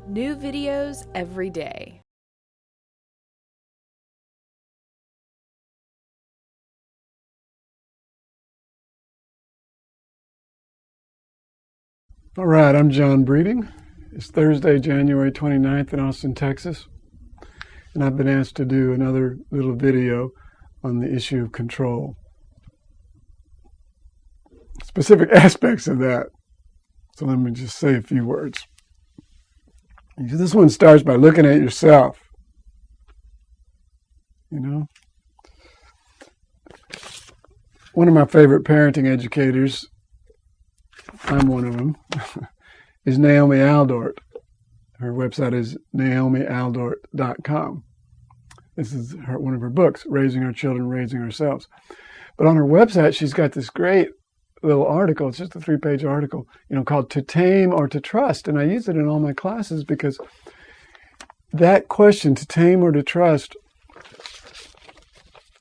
New videos every day. All right, I'm John Breeding. It's Thursday, January 29th in Austin, Texas, and I've been asked to do another little video on the issue of control. Specific aspects of that. So let me just say a few words. This one starts by looking at yourself. You know? One of my favorite parenting educators, I'm one of them, is Naomi Aldort. Her website is naomialdort.com. This is one of her books, Raising Our Children, Raising Ourselves. But on her website, she's got this great little article. It's just a 3-page article, called To Tame or to Trust. And I use it in all my classes because that question, to tame or to trust,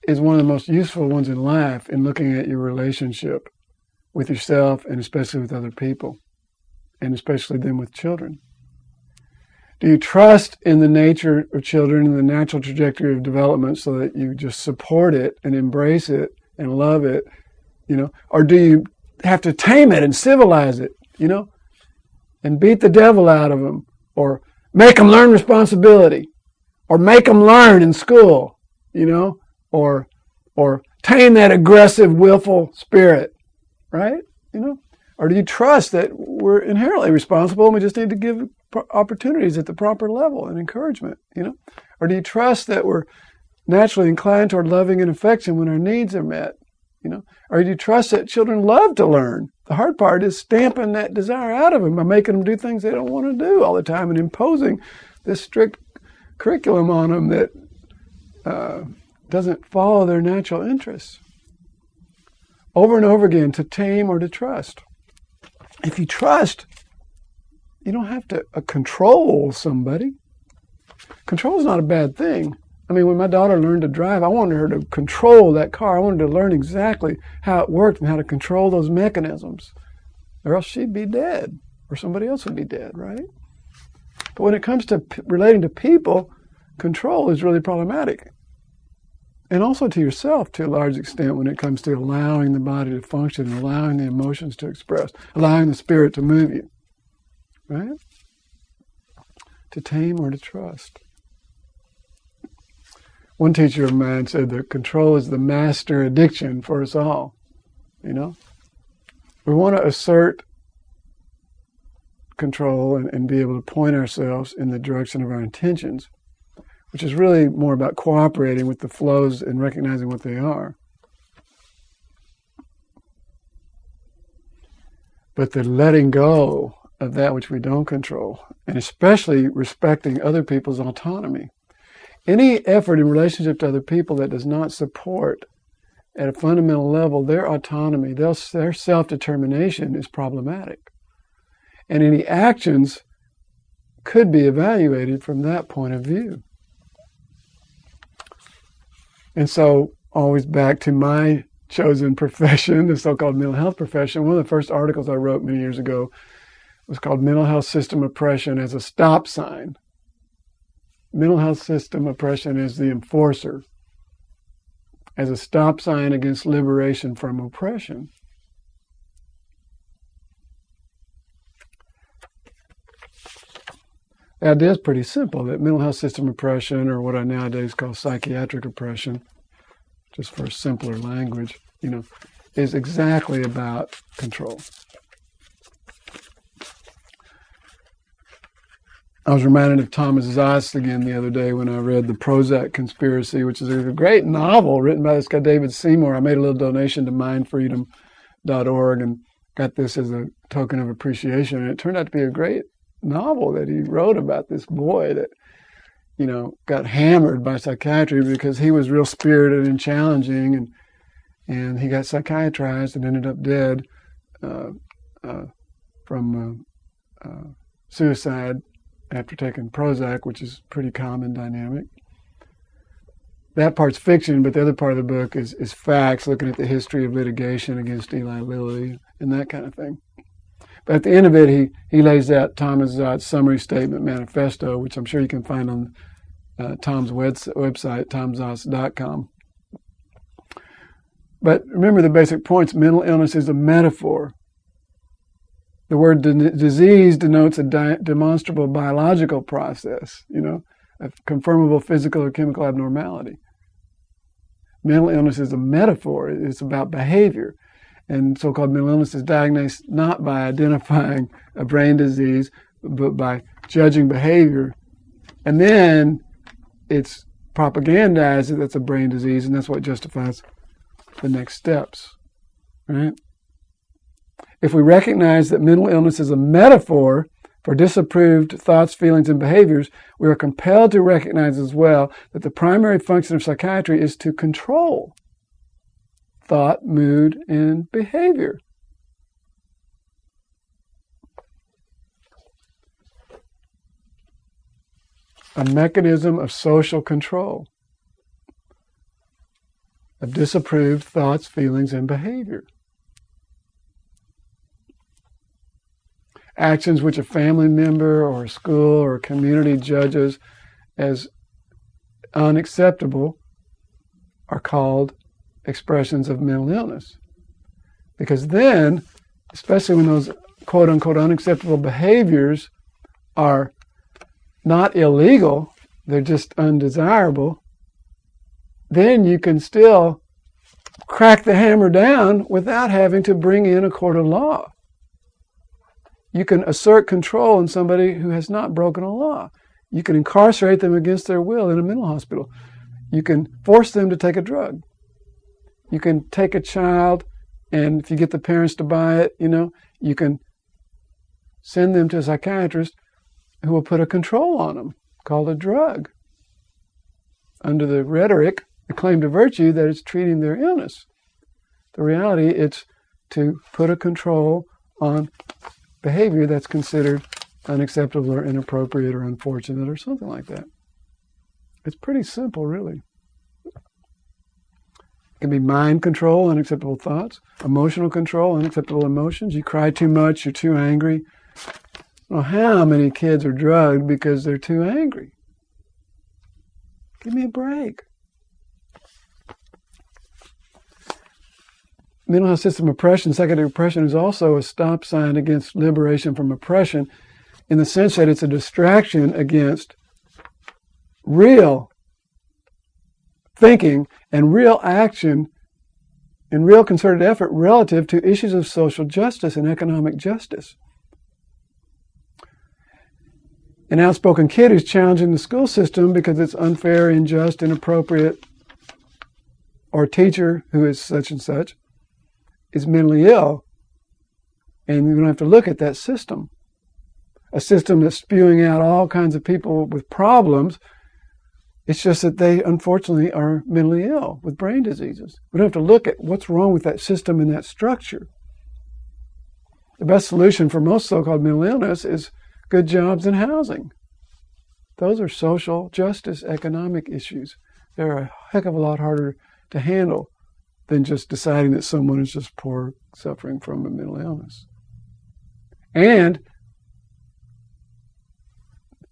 is one of the most useful ones in life in looking at your relationship with yourself and especially with other people, and especially then with children. Do you trust in the nature of children and the natural trajectory of development so that you just support it and embrace it and love it, or do you have to tame it and civilize it, and beat the devil out of them, or make them learn responsibility, or make them learn in school, or tame that aggressive, willful spirit, right? Or do you trust that we're inherently responsible and we just need to give opportunities at the proper level and encouragement, Or do you trust that we're naturally inclined toward loving and affection when our needs are met, Or do you trust that children love to learn? The hard part is stamping that desire out of them by making them do things they don't want to do all the time and imposing this strict curriculum on them that doesn't follow their natural interests. Over and over again, to tame or to trust. If you trust, you don't have to control somebody. Control is not a bad thing. I mean, when my daughter learned to drive, I wanted her to control that car. I wanted to learn exactly how it worked and how to control those mechanisms. Or else she'd be dead, or somebody else would be dead, right? But when it comes to relating to people, control is really problematic. And also to yourself, to a large extent, when it comes to allowing the body to function, allowing the emotions to express, allowing the spirit to move you, right? To tame or to trust. One teacher of mine said that control is the master addiction for us all, We want to assert control and be able to point ourselves in the direction of our intentions, which is really more about cooperating with the flows and recognizing what they are. But the letting go of that which we don't control, and especially respecting other people's autonomy. Any effort in relationship to other people that does not support, at a fundamental level, their autonomy, their self-determination is problematic. And any actions could be evaluated from that point of view. And so, always back to my chosen profession, the so-called mental health profession. One of the first articles I wrote many years ago was called Mental Health System Oppression as a Stop Sign. Mental health system oppression is the enforcer, as a stop sign against liberation from oppression. The idea is pretty simple, that mental health system oppression, or what I nowadays call psychiatric oppression, just for simpler language, is exactly about control. I was reminded of Thomas Zass again the other day when I read The Prozac Conspiracy, which is a great novel written by this guy David Seymour. I made a little donation to mindfreedom.org and got this as a token of appreciation. And it turned out to be a great novel that he wrote about this boy that, got hammered by psychiatry because he was real spirited and challenging, and he got psychiatrized and ended up dead from suicide after taking Prozac, which is pretty common dynamic. That part's fiction, but the other part of the book is facts, looking at the history of litigation against Eli Lilly and that kind of thing. But at the end of it, he lays out Thomas Zott's summary statement manifesto, which I'm sure you can find on Tom's website, tomzots.com. But remember the basic points. Mental illness is a metaphor. The word disease denotes a demonstrable biological process, a confirmable physical or chemical abnormality. Mental illness is a metaphor. It's about behavior. And so-called mental illness is diagnosed not by identifying a brain disease, but by judging behavior. And then it's propagandized that that's a brain disease, and that's what justifies the next steps, right? If we recognize that mental illness is a metaphor for disapproved thoughts, feelings, and behaviors, we are compelled to recognize as well that the primary function of psychiatry is to control thought, mood, and behavior. A mechanism of social control of disapproved thoughts, feelings, and behavior. Actions which a family member or a school or a community judges as unacceptable are called expressions of mental illness. Because then, especially when those quote-unquote unacceptable behaviors are not illegal, they're just undesirable, then you can still crack the hammer down without having to bring in a court of law. You can assert control on somebody who has not broken a law. You can incarcerate them against their will in a mental hospital. You can force them to take a drug. You can take a child, and if you get the parents to buy it, you can send them to a psychiatrist who will put a control on them, called a drug, under the rhetoric, the claim to virtue that it's treating their illness. The reality, it's to put a control on behavior that's considered unacceptable or inappropriate or unfortunate or something like that. It's pretty simple, really. It can be mind control, unacceptable thoughts, emotional control, unacceptable emotions. You cry too much, you're too angry. Well, how many kids are drugged because they're too angry? Give me a break. Mental health system oppression, psychiatric oppression, is also a stop sign against liberation from oppression in the sense that it's a distraction against real thinking and real action and real concerted effort relative to issues of social justice and economic justice. An outspoken kid who's challenging the school system because it's unfair, unjust, inappropriate, or a teacher who is such and such is mentally ill, and you don't have to look at that system. A system that's spewing out all kinds of people with problems. It's just that they, unfortunately, are mentally ill with brain diseases. We don't have to look at what's wrong with that system and that structure. The best solution for most so-called mental illness is good jobs and housing. Those are social justice, economic issues. They're a heck of a lot harder to handle than just deciding that someone is just poor, suffering from a mental illness. And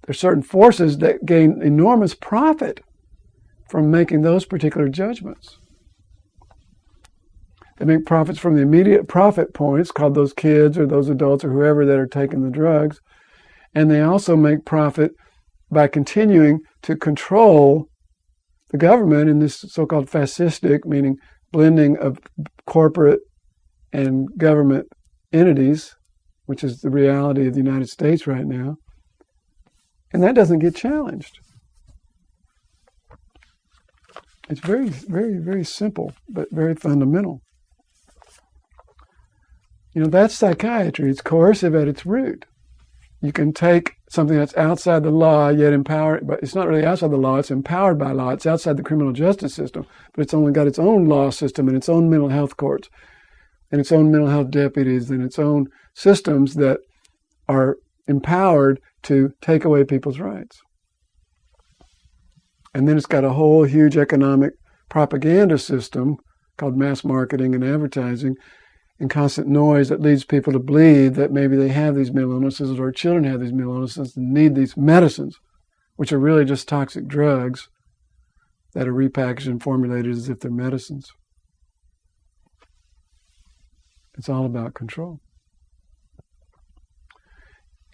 there's certain forces that gain enormous profit from making those particular judgments. They make profits from the immediate profit points, called those kids or those adults or whoever that are taking the drugs. And they also make profit by continuing to control the government in this so-called fascistic, meaning blending of corporate and government entities, which is the reality of the United States right now. And that doesn't get challenged. It's very, very, very simple, but very fundamental. That's psychiatry. It's coercive at its root. You can take something that's outside the law, yet empowered, but it's not really outside the law, it's empowered by law. It's outside the criminal justice system, but it's only got its own law system and its own mental health courts and its own mental health deputies and its own systems that are empowered to take away people's rights. And then it's got a whole huge economic propaganda system called mass marketing and advertising and constant noise that leads people to believe that maybe they have these mental illnesses or children have these mental illnesses and need these medicines, which are really just toxic drugs that are repackaged and formulated as if they're medicines. It's all about control.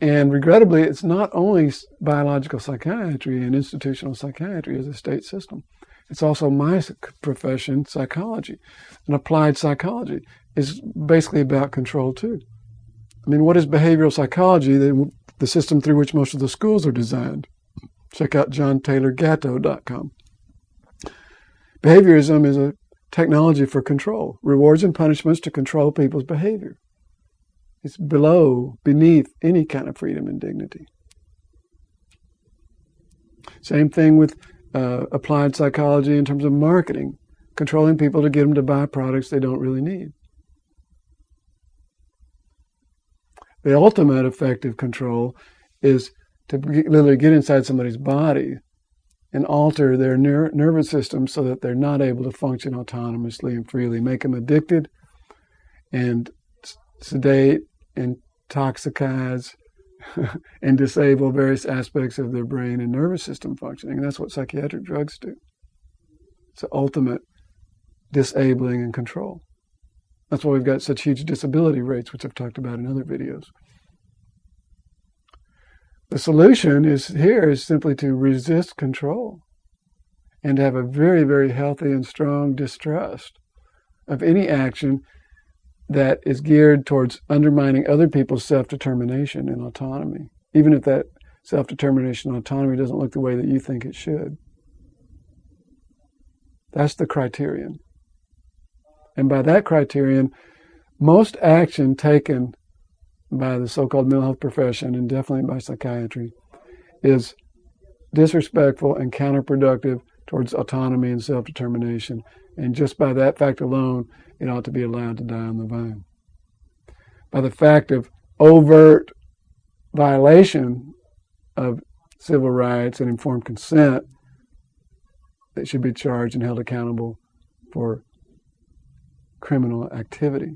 And regrettably, it's not only biological psychiatry and institutional psychiatry as a state system. It's also my profession, psychology. And applied psychology is basically about control too. I mean, what is behavioral psychology? The system through which most of the schools are designed. Check out JohnTaylorGatto.com. Behaviorism is a technology for control, rewards and punishments to control people's behavior. It's beneath any kind of freedom and dignity. Same thing with applied psychology in terms of marketing, controlling people to get them to buy products they don't really need. The ultimate effective control is to literally get inside somebody's body and alter their nervous system so that they're not able to function autonomously and freely, make them addicted and sedate, intoxicate, and disable various aspects of their brain and nervous system functioning. And that's what psychiatric drugs do. It's the ultimate disabling and control. That's why we've got such huge disability rates, which I've talked about in other videos. The solution is simply to resist control and to have a very, very healthy and strong distrust of any action that is geared towards undermining other people's self-determination and autonomy, even if that self-determination and autonomy doesn't look the way that you think it should. That's the criterion. And by that criterion, most action taken by the so-called mental health profession, and definitely by psychiatry, is disrespectful and counterproductive towards autonomy and self-determination. And just by that fact alone, it ought to be allowed to die on the vine. By the fact of overt violation of civil rights and informed consent, they should be charged and held accountable for criminal activity.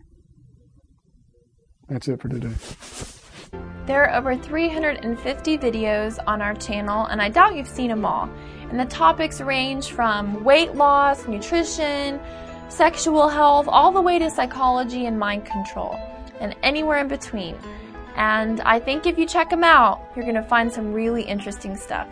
That's it for today. There are over 350 videos on our channel, and I doubt you've seen them all. And the topics range from weight loss, nutrition, sexual health, all the way to psychology and mind control, and anywhere in between. And I think if you check them out, you're going to find some really interesting stuff.